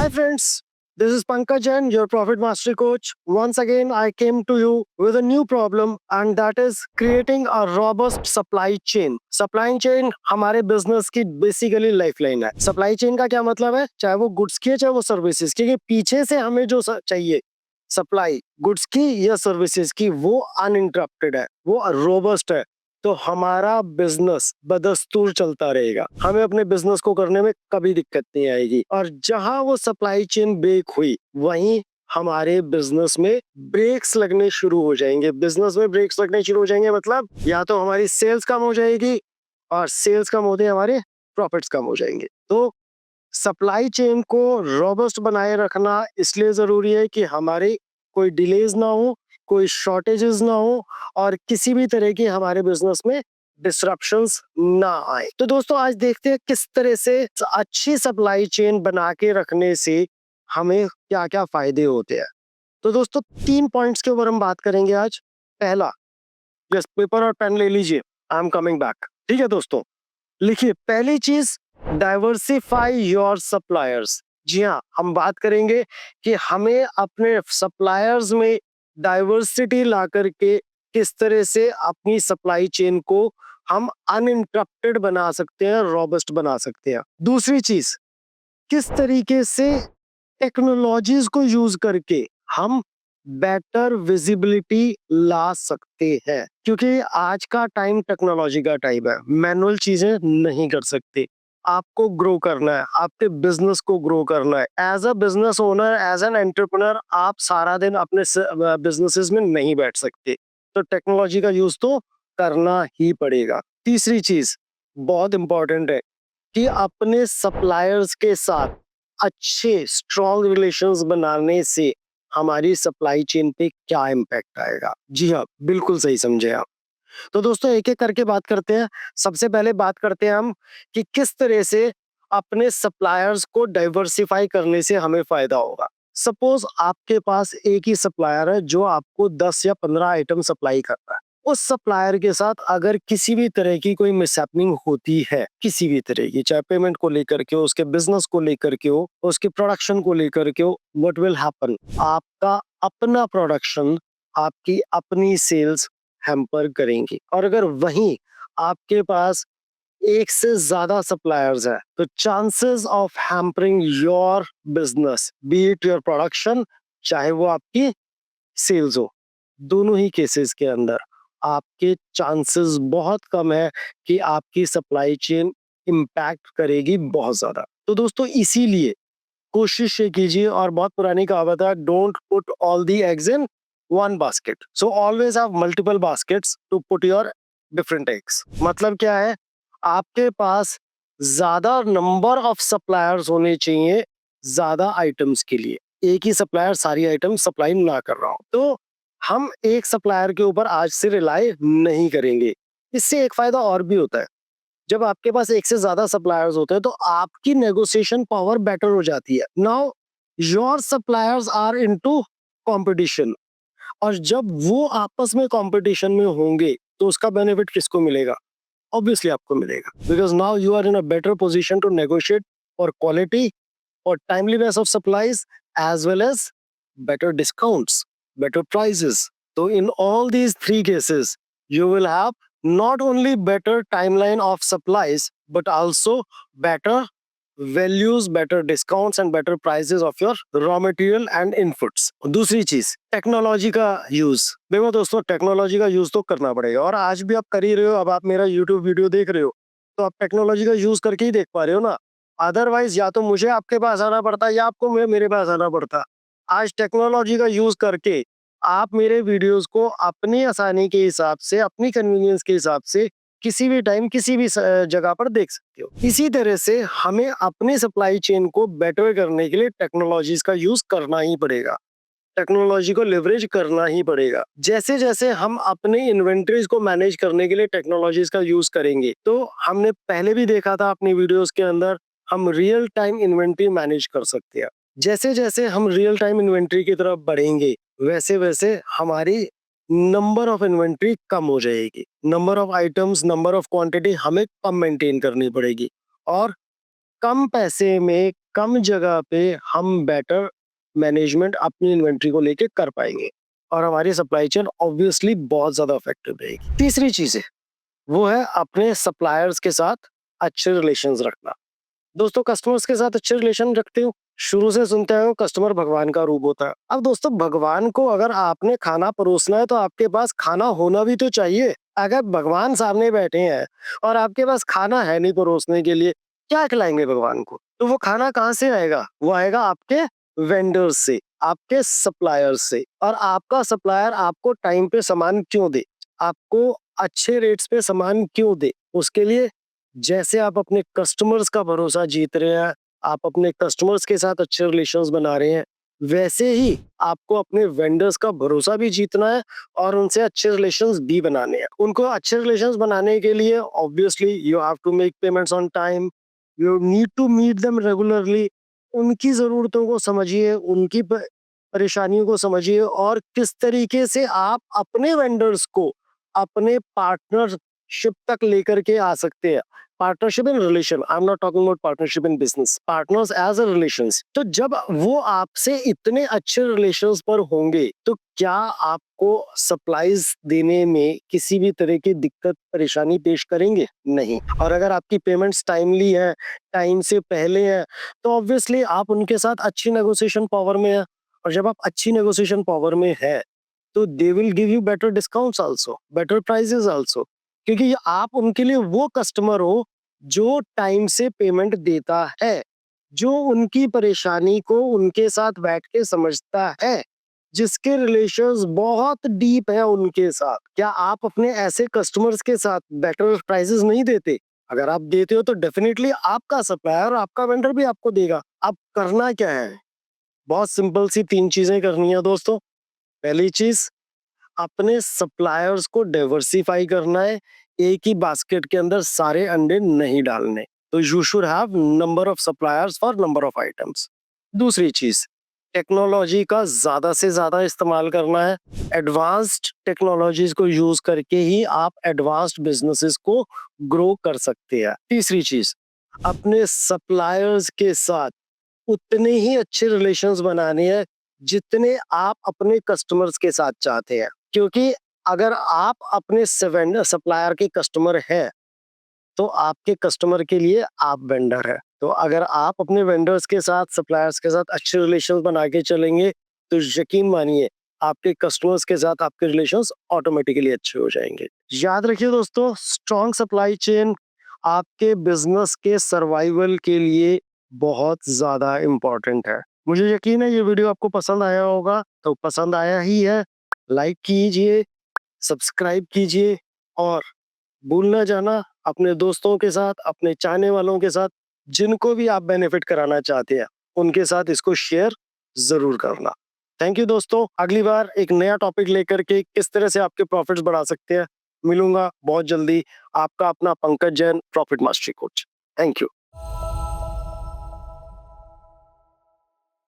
Hi friends, this is Pankaj Jain, your Profit Mastery Coach. Once again, I came to you with a new problem and that is creating a robust supply chain. Supply chain हमारे business की basically lifeline है. Supply chain का क्या मतलब है? चाहे वो goods की है, चाहे वो services की, क्योंकि पीछे से हमें जो चाहिए supply goods की या services की वो uninterrupted है, वो robust है. तो हमारा बिजनेस बदस्तूर चलता रहेगा, हमें अपने बिजनेस को करने में कभी दिक्कत नहीं आएगी। और जहां वो सप्लाई चेन ब्रेक हुई वहीं हमारे बिजनेस में ब्रेक्स लगने शुरू हो जाएंगे। बिजनेस में ब्रेक्स लगने शुरू हो जाएंगे मतलब या तो हमारी सेल्स कम हो जाएगी और सेल्स कम होते हमारे प्रॉफिट्स कम हो जाएंगे। तो सप्लाई चेन को रोबस्ट बनाए रखना इसलिए जरूरी है कि हमारे कोई डिलेज ना हो, कोई शॉर्टेजेस ना हो और किसी भी तरह की हमारे बिजनेस में डिसरप्शंस ना आए। तो दोस्तों आज देखते हैं किस तरह से अच्छी सप्लाई चेन बना के रखने से हमें क्या क्या फायदे होते हैं। तो दोस्तों 3 पॉइंट्स के ऊपर हम बात करेंगे आज। पहला, जस्ट पेपर और पेन ले लीजिए, आई एम कमिंग बैक। ठीक है दोस्तों, लिखिए पहली चीज, डाइवर्सिफाई योर सप्लायर्स। जी हाँ, हम बात करेंगे कि हमें अपने सप्लायर्स में डाइवर्सिटी ला करके किस तरह से अपनी सप्लाई चेन को हम अनइंटरप्टेड बना सकते हैं, रोबस्ट बना सकते हैं। दूसरी चीज, किस तरीके से टेक्नोलॉजीज को यूज करके हम बेटर विजिबिलिटी ला सकते हैं, क्योंकि आज का टाइम टेक्नोलॉजी का टाइम है। मैनुअल चीजें नहीं कर सकते, आपको ग्रो करना है, आपके बिजनेस को ग्रो करना है। As a business owner, as an entrepreneur आप सारा दिन अपने बिजनेसेस में नहीं बैठ सकते, तो टेक्नोलॉजी का यूज तो करना ही पड़ेगा। तीसरी चीज बहुत इंपॉर्टेंट है कि अपने सप्लायर्स के साथ अच्छे स्ट्रॉन्ग रिलेशंस बनाने से हमारी सप्लाई चेन पे क्या इम्पैक्ट आएगा। जी हाँ, बिल्कुल सही समझे आप। तो दोस्तों एक एक करके बात करते हैं। सबसे पहले बात करते हैं हम कि किस तरह से अपने सप्लायर्स को डाइवर्सिफाई करने से हमें फायदा होगा। सपोज आपके पास एक ही सप्लायर है जो आपको 10 या 15 आइटम सप्लाई कर रहा है। उस सप्लायर के साथ अगर किसी भी तरह की कोई मिसहैपनिंग होती है, किसी भी तरह की, चाहे पेमेंट को लेकर के हो, उसके बिजनेस को लेकर के हो, उसकी प्रोडक्शन को लेकर के हो, व्हाट विल हैपन, आपका अपना प्रोडक्शन, आपकी अपनी सेल्स हैम्पर करेंगी। और अगर वहीं आपके पास एक से ज्यादा सप्लायर्स है तो chances of hampering your business, B it your production चाहे वो आपकी सेल्स हो, दोनों ही केसेस के अंदर आपके चांसेस बहुत कम है कि आपकी सप्लाई चेन इम्पैक्ट करेगी बहुत ज्यादा। तो दोस्तों इसीलिए कोशिश ये कीजिए, और बहुत पुरानी कहावत है, don't put all the eggs in one basket, so always have multiple baskets to put your different eggs. मतलब क्या है, आपके पास ज्यादा नंबर ऑफ सप्लायर्स होने चाहिए ज्यादा आइटम्स के लिए। एक ही सप्लायर सारी आइटम सप्लाई ना कर रहा हो तो हम एक सप्लायर के ऊपर आज से रिलाय नहीं करेंगे। इससे एक फायदा और भी होता है, जब आपके पास एक से ज्यादा सप्लायर्स होते हैं तो आपकी नेगोशिएशन पावर बेटर हो जाती है। Now your suppliers are into competition, और जब वो आपस में कंपटीशन में होंगे तो उसका बेनिफिट किसको मिलेगा? ऑब्वियसली आपको मिलेगा, because now you are in a better position to negotiate for quality और timeliness of supplies as well as better discounts, better prices. So in all these three cases, you will have not only better timeline of supplies, but also better values, better discounts and better prices of your raw material and inputs. दूसरी चीज, technology का use. देखो दोस्तों, technology का use तो करना पड़ेगा, और आज भी आप कर ही रहे हो। अब आप मेरा यूट्यूब वीडियो देख रहे हो तो आप टेक्नोलॉजी का यूज करके ही देख पा रहे हो ना। अदरवाइज या तो मुझे आपके पास आना पड़ता या आपको मेरे पास आना पड़ता। आज टेक्नोलॉजी का यूज करके आप मेरे वीडियोस को अपनी आसानी के हिसाब से, अपनी कन्वीनियंस के हिसाब से किसी भी टाइम किसी भी जगह पर देख सकते हो। इसी तरह से हमें अपनी सप्लाई चेन को बेटर करने के लिए टेक्नोलॉजीज का यूज करना ही पड़ेगा, टेक्नोलॉजी को लेवरेज करना ही पड़ेगा। जैसे जैसे हम अपने इन्वेंटरीज को मैनेज करने के लिए टेक्नोलॉजीज का यूज करेंगे, तो हमने पहले भी देखा था अपनी वीडियोस के अंदर, हम रियल टाइम इन्वेंटरी मैनेज कर सकते हैं। जैसे जैसे हम रियल टाइम इन्वेंटरी की तरफ बढ़ेंगे वैसे वैसे हमारी नंबर ऑफ इन्वेंटरी कम हो जाएगी, number of items, number of quantity हमें कम मेंटेन करनी पड़ेगी, और कम पैसे में कम जगह पे हम बेटर मैनेजमेंट अपनी इन्वेंट्री को लेके कर पाएंगे और हमारी सप्लाई चेन ऑब्वियसली बहुत ज्यादा इफेक्टिव रहेगी। तीसरी चीज है वो है अपने सप्लायर्स के साथ अच्छे रिलेशंस रखना। दोस्तों कस्टमर्स के साथ अच्छे रिलेशन रखते हो, शुरू से सुनते आए हो कस्टमर भगवान का रूप होता है। अब दोस्तों भगवान को अगर आपने खाना परोसना है तो आपके पास खाना होना भी तो चाहिए। अगर भगवान सामने बैठे हैं और आपके पास खाना है नहीं परोसने के लिए, क्या खिलाएंगे भगवान को? तो वो खाना कहाँ से आएगा? वो आएगा आपके वेंडर्स से, आपके सप्लायर्स से। और आपका सप्लायर आपको टाइम पे सामान क्यों दे, आपको अच्छे रेट्स पे सामान क्यों दे? उसके लिए जैसे आप अपने कस्टमर्स का भरोसा जीत रहे हैं, आप अपने कस्टमर्स के साथ अच्छे रिलेशंस बना रहे हैं, वैसे ही आपको अपने वेंडर्स का भरोसा भी जीतना है और उनसे अच्छे रिलेशंस भी बनाने हैं। उनको अच्छे रिलेशंस बनाने के लिए obviously you have to make payments on time, you need to meet them regularly. उनकी ज़रूरतों को समझिए, उनकी परेशानियों को समझिए और किस तरीके से आप अपने वेंडर्स को अपने पार्टनरशिप तक लेकर के आ सकते हैं। Partnership in relation, I am not talking about partnership in business, partners as a relations. तो जब वो आपसे इतने अच्छे रिलेशंस पर होंगे तो क्या आपको सप्लाईज देने में किसी भी तरह की दिक्कत परेशानी पेश करेंगे? नहीं। और अगर आपकी पेमेंट्स टाइमली है, टाइम से पहले है, तो ऑब्वियसली आप उनके साथ अच्छी नेगोशिएशन पावर में है। और जब आप अच्छी नेगोशिएशन पावर में है तो they will give you better discounts also, better prices also, क्योंकि आप उनके लिए वो कस्टमर हो जो टाइम से पेमेंट देता है, जो उनकी परेशानी को उनके साथ बैठ के समझता है, जिसके रिलेशंस बहुत डीप है उनके साथ। क्या आप अपने ऐसे कस्टमर्स के साथ बेटर प्राइसेस नहीं देते? अगर आप देते हो तो डेफिनेटली आपका सप्लायर, आपका वेंडर भी आपको देगा। अब करना क्या है? बहुत सिंपल सी 3 चीजें करनी है दोस्तों। पहली चीज, अपने सप्लायर्स को डाइवर्सिफाई करना है, एक ही बास्केट के अंदर सारे अंडे नहीं डालने। तो you should have number of suppliers for number of items. दूसरी चीज, टेक्नोलॉजी का ज्यादा से ज्यादा इस्तेमाल करना है। एडवांस्ड टेक्नोलॉजीज को यूज करके ही आप एडवांस्ड बिजनेसेस को ग्रो कर सकते हैं। तीसरी चीज, अपने सप्लायर्स के साथ उतने ही अच्छे रिलेशंस बनाने हैं जितने आप अपने कस्टमर्स के साथ चाहते हैं। क्योंकि अगर आप अपने सप्लायर के कस्टमर हैं तो आपके कस्टमर के लिए आप वेंडर है। तो अगर आप अपने वेंडर्स के साथ, सप्लायर्स के साथ अच्छे रिलेशंस बना के चलेंगे तो यकीन मानिए आपके कस्टमर्स के साथ आपके रिलेशंस ऑटोमेटिकली अच्छे हो जाएंगे। याद रखिए दोस्तों, स्ट्रॉन्ग सप्लाई चेन आपके बिजनेस के सर्वाइवल के लिए बहुत ज्यादा इम्पोर्टेंट है। मुझे यकीन है ये वीडियो आपको पसंद आया होगा, तो पसंद आया ही है, लाइक कीजिए, सब्सक्राइब कीजिए और भूल ना जाना अपने दोस्तों के साथ, अपने चाहने वालों के साथ, जिनको भी आप बेनिफिट कराना चाहते हैं, उनके साथ इसको शेयर जरूर करना। थैंक यू दोस्तों। अगली बार एक नया टॉपिक लेकर के किस तरह से आपके प्रॉफिट्स बढ़ा सकते हैं मिलूंगा बहुत जल्दी। आपका अपना Pankaj Jain, profit mastery coach. Thank you.